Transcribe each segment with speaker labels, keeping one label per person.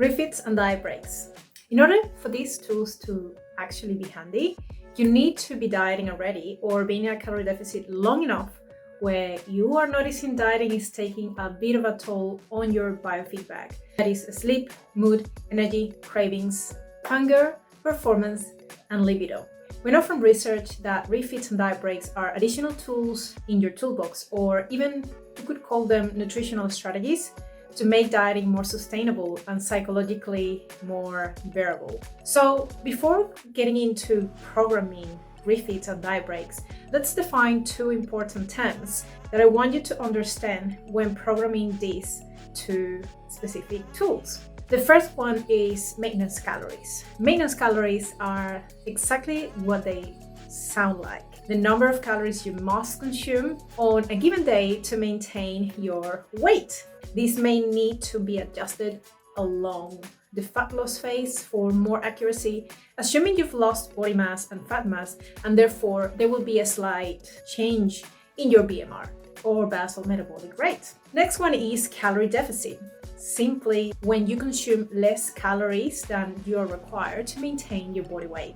Speaker 1: Refeeds and diet breaks. In order for these tools to actually be handy, you need to be dieting already or being in a calorie deficit long enough where you are noticing dieting is taking a bit of a toll on your biofeedback. That is sleep, mood, energy, cravings, hunger, performance, and libido. We know from research that refeeds and diet breaks are additional tools in your toolbox, or even you could call them nutritional strategies to make dieting more sustainable and psychologically more bearable. So before getting into programming refeeds and diet breaks, let's define two important terms that I want you to understand when programming these two specific tools. The first one is maintenance calories. Maintenance calories are exactly what they sound like. The number of calories you must consume on a given day to maintain your weight. These may need to be adjusted along the fat loss phase for more accuracy, assuming you've lost body mass and fat mass, and therefore there will be a slight change in your BMR or basal metabolic rate. Next one is calorie deficit. Simply when you consume less calories than you are required to maintain your body weight.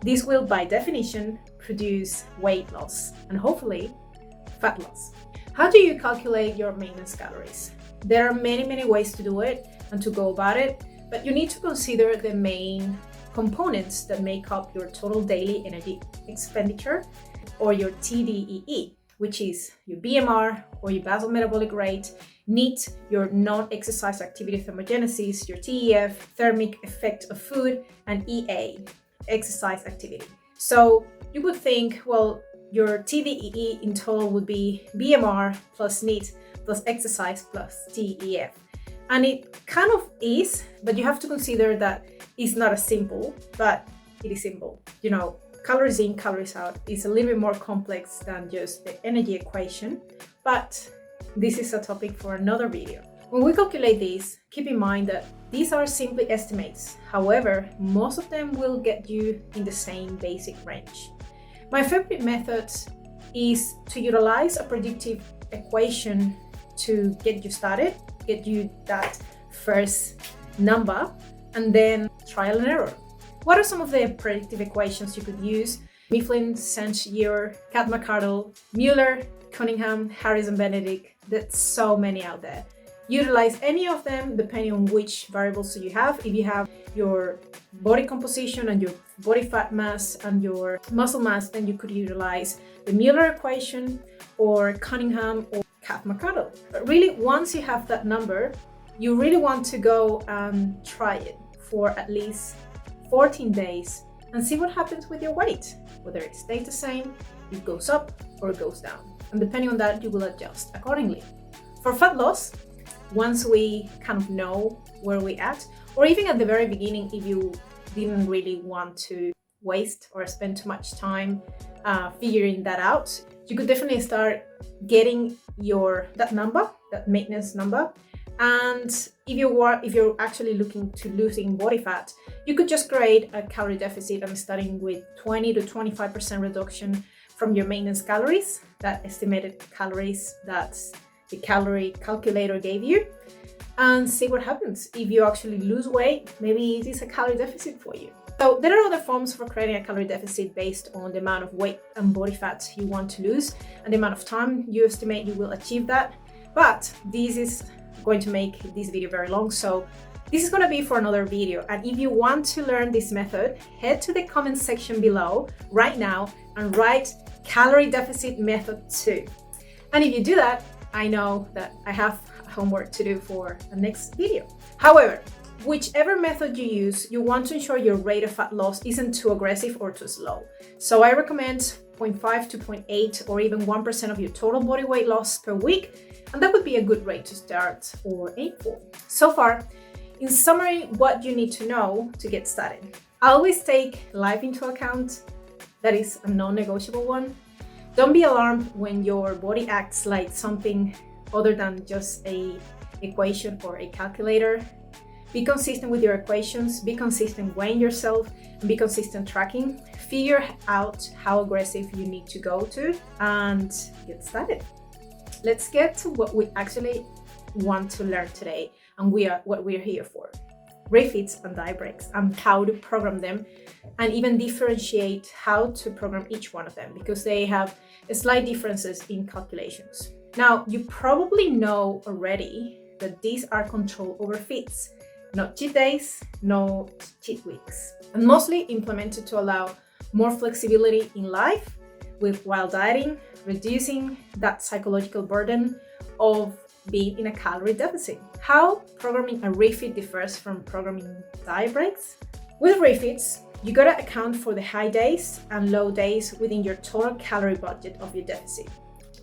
Speaker 1: This will, by definition, produce weight loss and hopefully fat loss. How do you calculate your maintenance calories? There are many ways to do it and to go about it, but you need to consider the main components that make up your total daily energy expenditure, or your TDEE, which is your BMR or your basal metabolic rate, NEAT, your non-exercise activity thermogenesis, your TEF, thermic effect of food, and EA, exercise activity. So you would think, well, your TDEE in total would be BMR plus NEAT plus exercise plus TEF. And it kind of is, but you have to consider that it's not as simple, but it is simple. You know, calories in, calories out is a little bit more complex than just the energy equation, but this is a topic for another video. When we calculate these, keep in mind that these are simply estimates. However, most of them will get you in the same basic range. My favorite method is to utilize a predictive equation to get you started, get you that first number, and then trial and error. What are some of the predictive equations you could use? Mifflin, Sanch-Year, Cat-McCardle, Mueller, Cunningham, Harris and Benedict. There's so many out there. Utilize any of them depending on which variables you have. If you have your body composition and your body fat mass and your muscle mass, then you could utilize the Mueller equation or Cunningham or Cat-McCardle. But really, once you have that number, you really want to go and try it for at least 14 days and see what happens with your weight, whether it stays the same, it goes up or it goes down. And depending on that, you will adjust accordingly. For fat loss, once we kind of know where we're at, or even at the very beginning, if you didn't really want to waste or spend too much time figuring that out, you could definitely start getting that number, that maintenance number. And if you're actually looking to losing body fat, you could just create a calorie deficit and starting with 20 to 25% reduction from your maintenance calories, that estimated calories that the calorie calculator gave you, and see what happens. If you actually lose weight, maybe it is a calorie deficit for you. So there are other forms for creating a calorie deficit based on the amount of weight and body fat you want to lose and the amount of time you estimate you will achieve that. But this is going to make this video very long, so this is going to be for another video. And if you want to learn this method, head to the comment section below right now and write calorie deficit method 2. And if you do that, I know that I have homework to do for the next video. However, whichever method you use, you want to ensure your rate of fat loss isn't too aggressive or too slow. So I recommend 0.5 to 0.8 or even 1% of your total body weight loss per week, and that would be a good rate to start or aim for. So far, in summary, what you need to know to get started. Always take life into account. That is a non-negotiable one. Don't be alarmed when your body acts like something other than just an equation or a calculator. Be consistent with your equations, be consistent weighing yourself, and be consistent tracking. Figure out how aggressive you need to go to and get started. Let's get to what we actually want to learn today and what we're here for. refeeds and diet breaks, and how to program them, and even differentiate how to program each one of them, because they have slight differences in calculations. Now, you probably know already that these are control over feeds, not cheat days, no cheat weeks, and mostly implemented to allow more flexibility in life while dieting, reducing that psychological burden of being in a calorie deficit. How programming a refeed differs from programming diet breaks? With refeeds, you gotta account for the high days and low days within your total calorie budget of your deficit.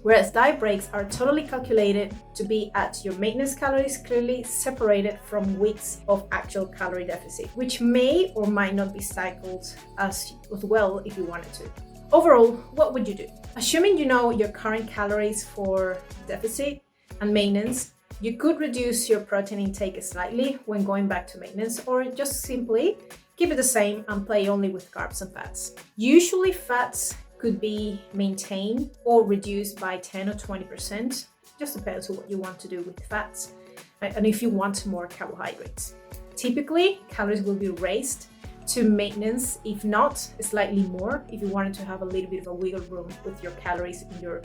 Speaker 1: Whereas diet breaks are totally calculated to be at your maintenance calories, clearly separated from weeks of actual calorie deficit, which may or might not be cycled as well if you wanted to. Overall, what would you do? Assuming you know your current calories for deficit and maintenance, you could reduce your protein intake slightly when going back to maintenance, or just simply keep it the same and play only with carbs and fats. Usually fats could be maintained or reduced by 10 or 20%, just depends on what you want to do with fats, and if you want more carbohydrates. Typically, calories will be raised to maintenance, if not slightly more, if you wanted to have a little bit of a wiggle room with your calories in your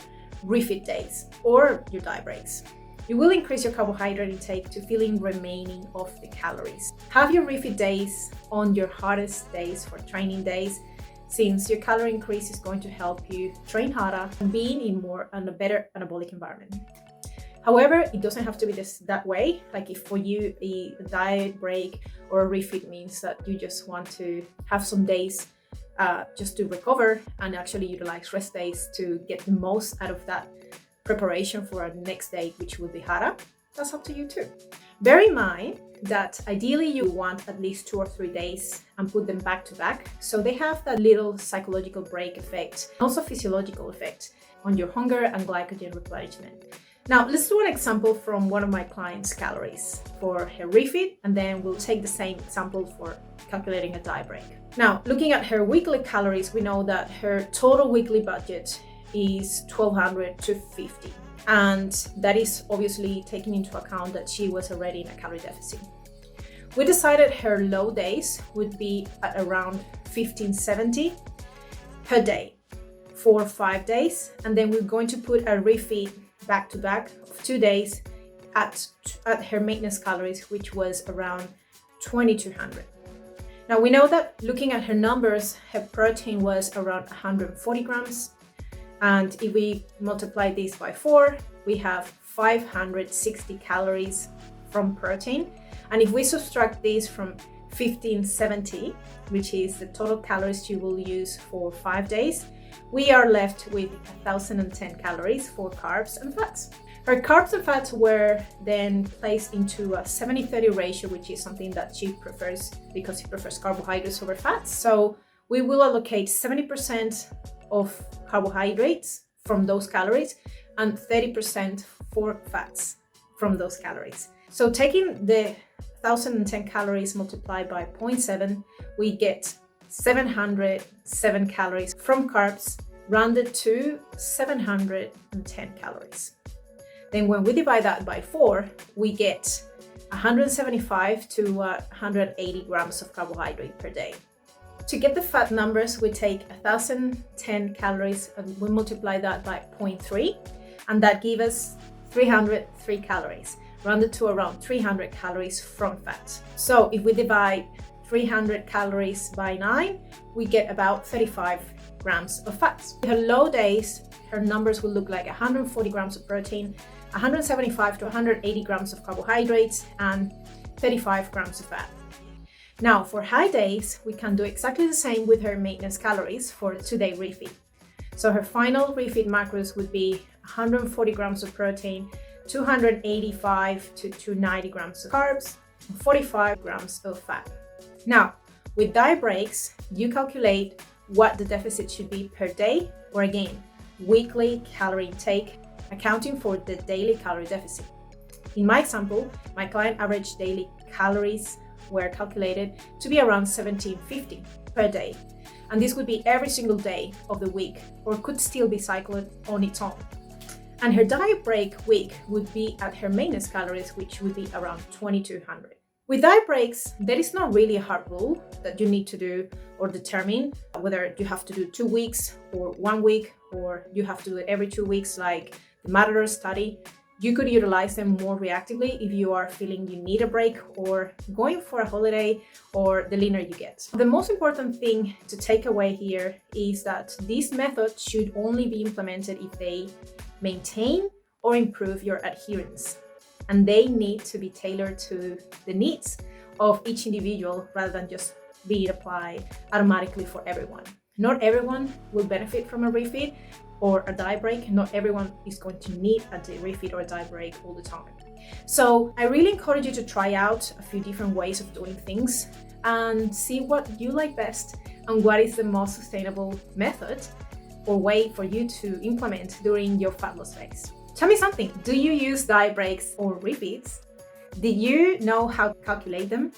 Speaker 1: refeed days or your diet breaks. You will increase your carbohydrate intake to filling remaining of the calories. Have your refeed days on your hardest days for training days, since your calorie increase is going to help you train harder and being in a better anabolic environment. However, it doesn't have to be that way. Like if for you a diet break or a refeed means that you just want to have some days just to recover and actually utilize rest days to get the most out of that preparation for our next day, which will be harder, that's up to you too. Bear in mind that ideally you want at least 2 or 3 days and put them back to back, so they have that little psychological break effect, also physiological effect on your hunger and glycogen replenishment. Now, let's do an example from one of my clients' calories for her refeed, and then we'll take the same example for calculating a diet break. Now, looking at her weekly calories, we know that her total weekly budget is 1,200 to 50. And that is obviously taking into account that she was already in a calorie deficit. We decided her low days would be at around 1570 per day for 5 days. And then we're going to put a refeed back to back of 2 days at her maintenance calories, which was around 2200. Now we know that looking at her numbers, her protein was around 140 grams. And if we multiply this by 4, we have 560 calories from protein. And if we subtract this from 1570, which is the total calories she will use for 5 days, we are left with 1,010 calories for carbs and fats. Her carbs and fats were then placed into a 70-30 ratio, which is something that she prefers because she prefers carbohydrates over fats. So we will allocate 70% of carbohydrates from those calories and 30% for fats from those calories. So taking the 1,010 calories multiplied by 0.7, we get 707 calories from carbs, rounded to 710 calories. Then when we divide that by 4, we get 175 to 180 grams of carbohydrate per day. To get the fat numbers, we take 1,010 calories and we multiply that by 0.3, and that gives us 303 calories, rounded to around 300 calories from fat. So if we divide 300 calories by 9, we get about 35 grams of fats. Her low days, her numbers will look like 140 grams of protein, 175 to 180 grams of carbohydrates, and 35 grams of fat. Now, for high days, we can do exactly the same with her maintenance calories for a 2-day refeed. So her final refeed macros would be 140 grams of protein, 285 to 290 grams of carbs, and 45 grams of fat. Now, with diet breaks, you calculate what the deficit should be per day, or again, weekly calorie intake, accounting for the daily calorie deficit. In my example, my client average daily calories were calculated to be around 1750 per day. And this would be every single day of the week, or could still be cycled on its own. And her diet break week would be at her maintenance calories, which would be around 2200. With diet breaks, there is not really a hard rule that you need to do or determine whether you have to do 2 weeks or 1 week, or you have to do it every 2 weeks like the Matador study. You could utilize them more reactively if you are feeling you need a break or going for a holiday, or the leaner you get. The most important thing to take away here is that this method should only be implemented if they maintain or improve your adherence, and they need to be tailored to the needs of each individual rather than just being applied automatically for everyone. Not everyone will benefit from a refeed or a diet break. Not everyone is going to need a refeed or a diet break all the time. So I really encourage you to try out a few different ways of doing things and see what you like best and what is the most sustainable method or way for you to implement during your fat loss phase. Tell me something. Do you use diet breaks or refeeds? Did you know how to calculate them?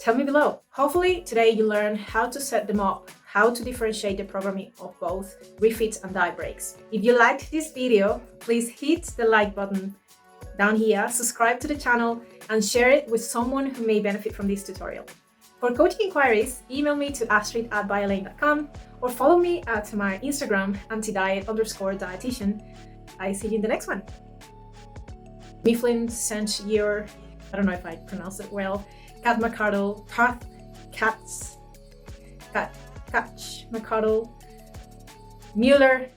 Speaker 1: Tell me below. Hopefully today you learn how to set them up, how to differentiate the programming of both refeeds and diet breaks. If you liked this video, please hit the like button down here, subscribe to the channel, and share it with someone who may benefit from this tutorial. For coaching inquiries, email me to astrid@biolayne.com or follow me at my Instagram, antidiet_dietitian. I see you in the next one. Mifflin sent your, I don't know if I pronounced it well, Cat McCardle, Catch McCardle, Mueller,